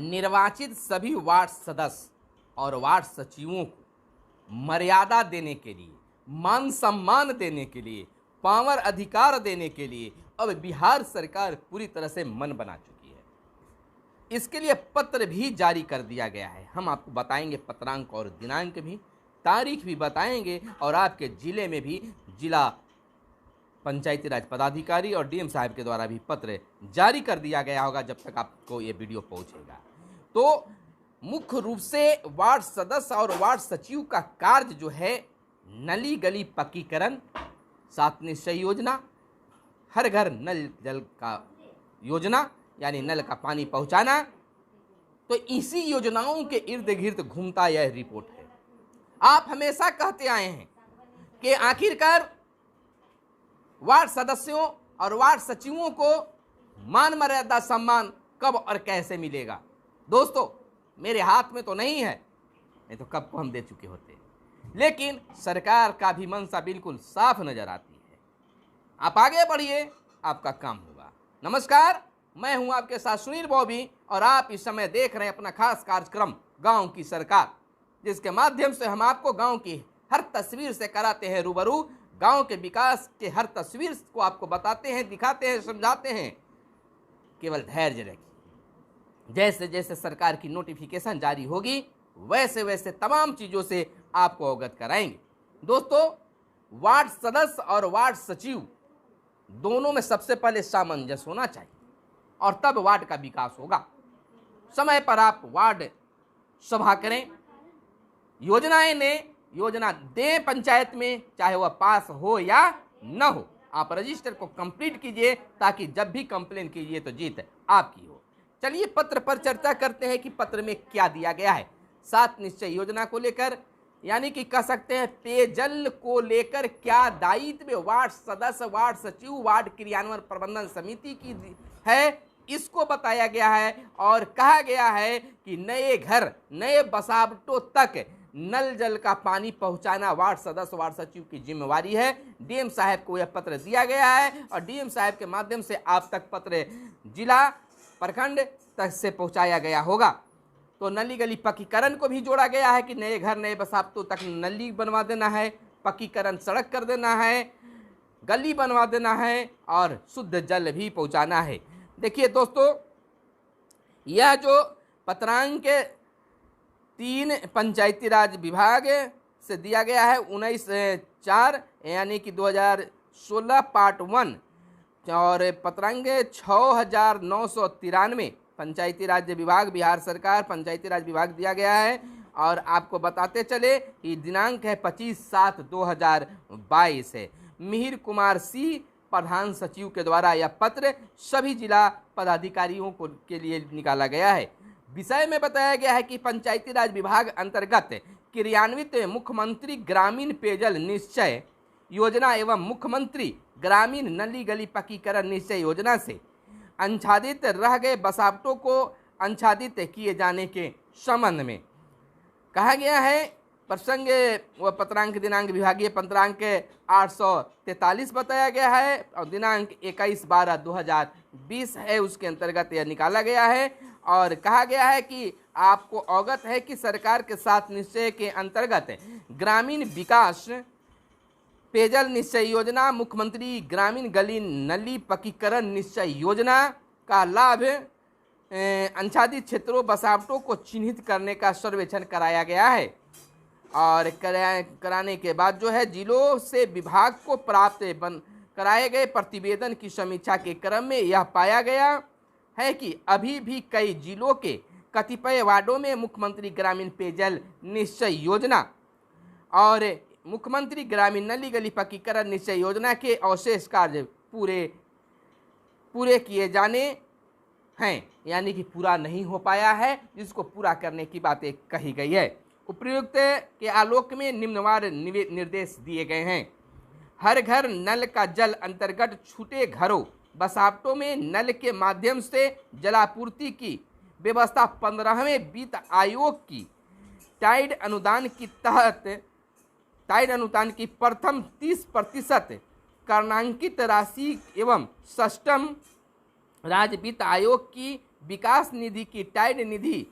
निर्वाचित सभी वार्ड सदस्य और वार्ड सचिवों को मर्यादा देने के लिए, मान सम्मान देने के लिए, पावर अधिकार देने के लिए अब बिहार सरकार पूरी तरह से मन बना चुकी है। इसके लिए पत्र भी जारी कर दिया गया है। हम आपको बताएंगे पत्रांक और दिनांक भी, तारीख भी बताएंगे, और आपके जिले में भी जिला पंचायती राज पदाधिकारी और डीएम साहब के द्वारा भी पत्र जारी कर दिया गया होगा जब तक आपको ये वीडियो पहुंचेगा। तो मुख्य रूप से वार्ड सदस्य और वार्ड सचिव का कार्य जो है, नली गली पक्कीकरण, 7 निश्चय योजना, हर घर नल जल का योजना यानी नल का पानी पहुंचाना, तो इसी योजनाओं के इर्द गिर्द घूमता यह रिपोर्ट है। आप हमेशा कहते आए हैं कि आखिरकार वार्ड सदस्यों और वार्ड सचिवों को मान मर्यादा सम्मान कब और कैसे मिलेगा। दोस्तों, मेरे हाथ में तो नहीं है, नहीं तो कब को हम दे चुके होते, लेकिन सरकार का भी मंशा बिल्कुल साफ नजर आती है। आप आगे बढ़िए, आपका काम होगा। नमस्कार, मैं हूं आपके साथ सुनील बॉबी, और आप इस समय देख रहे हैं अपना खास कार्यक्रम गांव की सरकार, जिसके माध्यम से हम आपको गांव की हर तस्वीर से कराते हैं रूबरू। गांव के विकास के हर तस्वीर को आपको बताते हैं, दिखाते हैं, समझाते हैं। केवल धैर्य रखिए। जैसे जैसे सरकार की नोटिफिकेशन जारी होगी वैसे वैसे तमाम चीज़ों से आपको अवगत कराएंगे। दोस्तों, वार्ड सदस्य और वार्ड सचिव दोनों में सबसे पहले सामंजस्य होना चाहिए, और तब वार्ड का विकास होगा। समय पर आप वार्ड सभा करें, योजनाएं लें, योजना दें पंचायत में, चाहे वह पास हो या न हो। आप रजिस्टर को कंप्लीट कीजिए, ताकि जब भी कंप्लेन कीजिए तो जीत आपकी हो। चलिए पत्र पर चर्चा करते हैं कि पत्र में क्या दिया गया है। 7 निश्चय योजना को लेकर, यानी कि कह सकते हैं पेयजल को लेकर क्या दायित्व वार्ड सदस्य, वार्ड सचिव, वार्ड क्रियान्वयन प्रबंधन समिति की है, इसको बताया गया है। और कहा गया है कि नए घर, नए बसावटों तक नल जल का पानी पहुंचाना वार्ड सदस्य, वार्ड सचिव की जिम्मेवारी है। डीएम साहब को यह पत्र दिया गया है, और डीएम साहब के माध्यम से आप तक पत्र जिला प्रखंड तक से पहुंचाया गया होगा। तो नली गली पक्कीकरण को भी जोड़ा गया है कि नए घर, नए बसावटों तक नली बनवा देना है, पक्कीकरण सड़क कर देना है, गली बनवा देना है, और शुद्ध जल भी पहुंचाना है। देखिए दोस्तों, यह जो पत्रांक 3 पंचायती राज विभाग से दिया गया है 19/4 यानी कि 2016 पार्ट 1, और पत्रांक 6993 पंचायती राज विभाग, बिहार सरकार पंचायती राज विभाग दिया गया है। और आपको बताते चले कि दिनांक है 25/7/2022 है। मिहिर कुमार सी प्रधान सचिव के द्वारा यह पत्र सभी जिला पदाधिकारियों को के लिए निकाला गया है। विषय में बताया गया है कि पंचायती राज विभाग अंतर्गत क्रियान्वित मुख्यमंत्री ग्रामीण पेयजल निश्चय योजना एवं मुख्यमंत्री ग्रामीण नली गली पक्कीकरण निश्चय योजना से आच्छादित रह गए बसावटों को आच्छादित किए जाने के संबंध में कहा गया है। प्रसंग व पत्रांक दिनांक विभागीय पत्रांक 843 बताया गया है, और दिनांक 21/12/2020 है, उसके अंतर्गत यह निकाला गया है। और कहा गया है कि आपको अवगत है कि सरकार के 7 निश्चय के अंतर्गत ग्रामीण विकास पेयजल निश्चय योजना, मुख्यमंत्री ग्रामीण गली नली पक्कीकरण निश्चय योजना का लाभ आच्छादित क्षेत्रों बसावटों को चिन्हित करने का सर्वेक्षण कराया गया है। और कराने के बाद जो है जिलों से विभाग को प्राप्त कराए गए प्रतिवेदन की समीक्षा के क्रम में यह पाया गया है कि अभी भी कई जिलों के कतिपय वार्डों में मुख्यमंत्री ग्रामीण पेयजल निश्चय योजना और मुख्यमंत्री ग्रामीण नली गली पक्कीकरण निश्चय योजना के अवशेष कार्य पूरे किए जाने हैं, यानी कि पूरा नहीं हो पाया है, जिसको पूरा करने की बातें कही गई है। उपयुक्त के आलोक में निम्नवार निर्देश दिए गए हैं। हर घर नल का जल अंतर्गत छूटे घरों बसावटों में नल के माध्यम से जलापूर्ति की व्यवस्था 15वें वित्त आयोग की टाइड अनुदान की तहत टाइड अनुदान की प्रथम 30% कर्णांकित राशि एवं षष्ठम राज्य वित्त आयोग की विकास निधि की टाइड निधि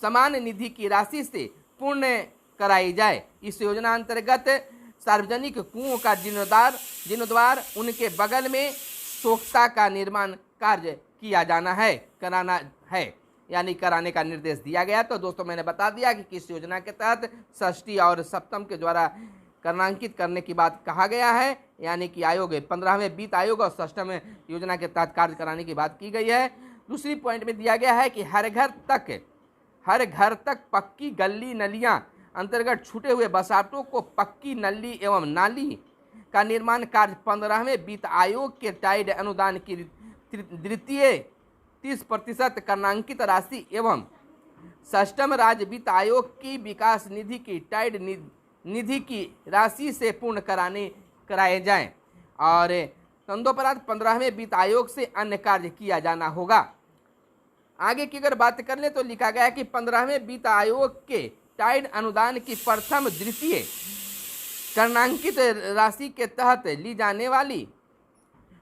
समान निधि की राशि से पूर्ण कराई जाए। इस योजना अंतर्गत सार्वजनिक कुओं का जीर्णोद्धार उनके बगल में सोख्ता का निर्माण कार्य कराना है, यानी कराने का निर्देश दिया गया। तो दोस्तों मैंने बता दिया कि किस योजना के तहत षष्ठी और सप्तम के द्वारा कर्णांकित करने की बात कहा गया है, यानी कि आयोग 15वें वित्त आयोग और षष्ठम योजना के तहत कार्य कराने की बात की गई है। दूसरी पॉइंट में दिया गया है कि हर घर तक पक्की गली नलियां अंतर्गत छूटे हुए बसातों को पक्की नली एवं नाली का निर्माण कार्य 15वें वित्त आयोग के टाइड अनुदान की द्वितीय 30% कर्णांकित राशि एवं षष्ठम राज्य वित्त आयोग की विकास निधि की टाइड निधि की राशि से पूर्ण कराए जाएं और तदोपरांत 15वें वित्त आयोग से अन्य कार्य किया जाना होगा। आगे की अगर बात कर ले तो लिखा गया है कि 15वें वित्त आयोग के टाइड अनुदान की प्रथम द्वितीय कर्णांकित राशि के तहत ली जाने वाली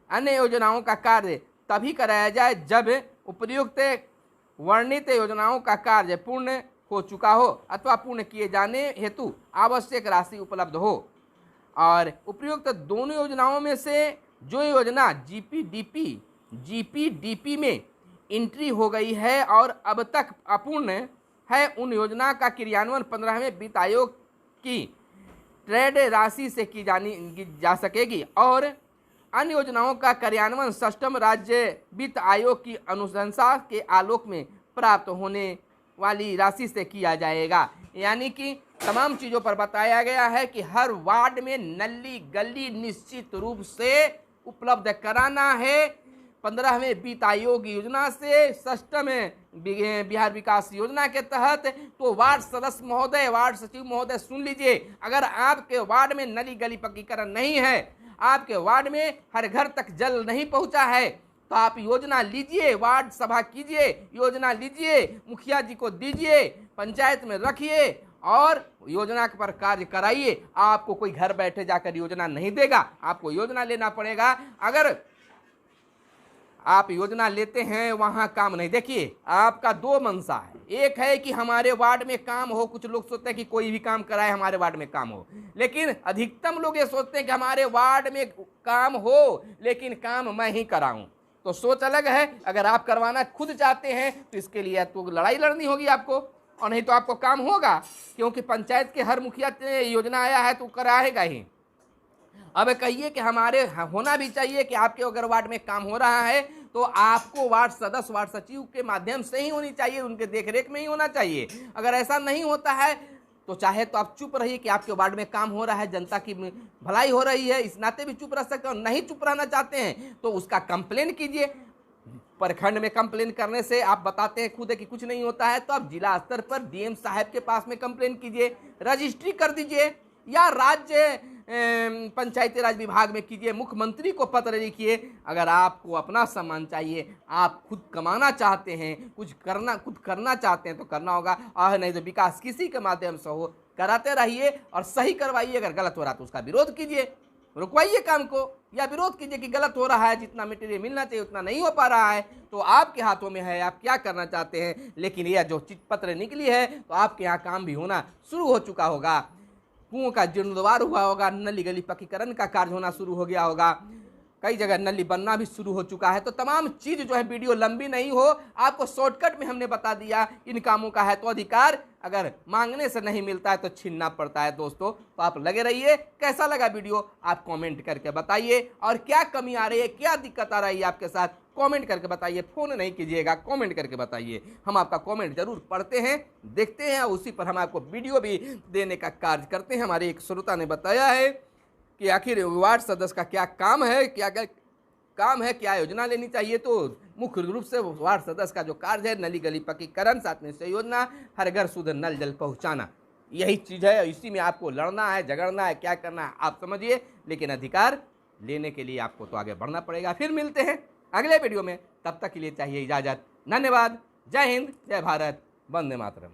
अन्य योजनाओं का कार्य तभी कराया जाए जब उपर्युक्त वर्णित योजनाओं का कार्य पूर्ण हो चुका हो अथवा पूर्ण किए जाने हेतु आवश्यक राशि उपलब्ध हो। और उपर्युक्त दोनों योजनाओं में से जो योजना जीपीडीपी में एंट्री हो गई है और अब तक अपूर्ण है, उन योजना का क्रियान्वयन 15वें वित्त आयोग की ट्रेड राशि से की जा सकेगी और अन्य योजनाओं का कार्यान्वयन षष्ठम राज्य वित्त आयोग की अनुशंसा के आलोक में प्राप्त होने वाली राशि से किया जाएगा। यानी कि तमाम चीज़ों पर बताया गया है कि हर वार्ड में नली गली निश्चित रूप से उपलब्ध कराना है 15वें वित्त आयोग योजना से षष्ठम बिहार विकास योजना के तहत। तो वार्ड सदस्य महोदय, वार्ड सचिव महोदय सुन लीजिए, अगर आपके वार्ड में नली गली पक्कीकरण नहीं है, आपके वार्ड में हर घर तक जल नहीं पहुंचा है, तो आप योजना लीजिए, वार्ड सभा कीजिए, योजना लीजिए, मुखिया जी को दीजिए, पंचायत में रखिए और योजना पर कार्य कराइए। आपको कोई घर बैठे जाकर योजना नहीं देगा, आपको योजना लेना पड़ेगा। अगर आप योजना लेते हैं वहां काम नहीं, देखिए आपका दो मंशा है, एक है कि हमारे वार्ड में काम हो, कुछ लोग सोचते हैं कि कोई भी काम कराए हमारे वार्ड में काम हो, लेकिन अधिकतम लोग ये सोचते हैं कि हमारे वार्ड में काम हो लेकिन काम मैं ही कराऊं। तो सोच अलग है। अगर आप करवाना खुद चाहते हैं तो इसके लिए तो लड़ाई लड़नी होगी आपको, और नहीं तो आपको काम होगा, क्योंकि पंचायत के हर मुखिया योजना आया है तो कराएगा ही। अब कहिए कि हमारे होना भी चाहिए कि आपके अगर वार्ड में काम हो रहा है तो आपको वार्ड सदस्य, वार्ड सचिव के माध्यम से ही होनी चाहिए, उनके देखरेख में ही होना चाहिए। अगर ऐसा नहीं होता है तो चाहे तो आप चुप रहिए कि आपके वार्ड में काम हो रहा है, जनता की भलाई हो रही है, इस नाते भी चुप रह सकते हैं। और नहीं चुप रहना चाहते हैं तो उसका कंप्लेन कीजिए। प्रखंड में कंप्लेन करने से आप बताते हैं खुद कि कुछ नहीं होता है, तो आप जिला स्तर पर डीएम साहब के पास में कंप्लेन कीजिए, रजिस्ट्री कर दीजिए, या राज्य पंचायती राज विभाग में कीजिए, मुख्यमंत्री को पत्र लिखिए। अगर आपको अपना सम्मान चाहिए, आप खुद कमाना चाहते हैं, कुछ करना चाहते हैं तो करना होगा, और नहीं तो विकास किसी के माध्यम से हो, कराते रहिए और सही करवाइए। अगर गलत हो रहा तो उसका विरोध कीजिए, रुकवाइए काम को, या विरोध कीजिए कि गलत हो रहा है, जितना मटेरियल मिलना चाहिए उतना नहीं हो पा रहा है, तो आपके हाथों में है, आप क्या करना चाहते हैं। लेकिन यह जो चिट्ठी पत्र निकली है तो आपके यहाँ काम भी होना शुरू हो चुका होगा, कुओं का जीर्णोद्धार हुआ होगा, नली गली पक्कीकरण का कार्य होना शुरू हो गया होगा, कई जगह नली बनना भी शुरू हो चुका है। तो तमाम चीज़ जो है, वीडियो लंबी नहीं हो, आपको शॉर्टकट में हमने बता दिया। इन कामों का है तो अधिकार, अगर मांगने से नहीं मिलता है तो छीनना पड़ता है। दोस्तों तो आप लगे रहिए। कैसा लगा वीडियो आप कमेंट करके बताइए, और क्या कमी आ रही है, क्या दिक्कत आ रही है आपके साथ, कमेंट करके बताइए। फोन नहीं कीजिएगा, कमेंट करके बताइए, हम आपका कमेंट जरूर पढ़ते हैं, देखते हैं, और उसी पर हम आपको वीडियो भी देने का कार्य करते हैं। हमारे एक श्रोता ने बताया है कि आखिर वार्ड सदस्य का क्या काम है, क्या योजना लेनी चाहिए। तो मुख्य रूप से वार्ड सदस्य का जो कार्य है, नली गली पक्कीकरण, साथ में से योजना, हर घर शुद्ध नल जल पहुंचाना, यही चीज़ है। इसी में आपको लड़ना है, झगड़ना है, क्या करना है आप समझिए, लेकिन अधिकार लेने के लिए आपको तो आगे बढ़ना पड़ेगा। फिर मिलते हैं अगले वीडियो में, तब तक के लिए चाहिए इजाज़त। धन्यवाद। जय हिंद, जय भारत, वंदे मातरम।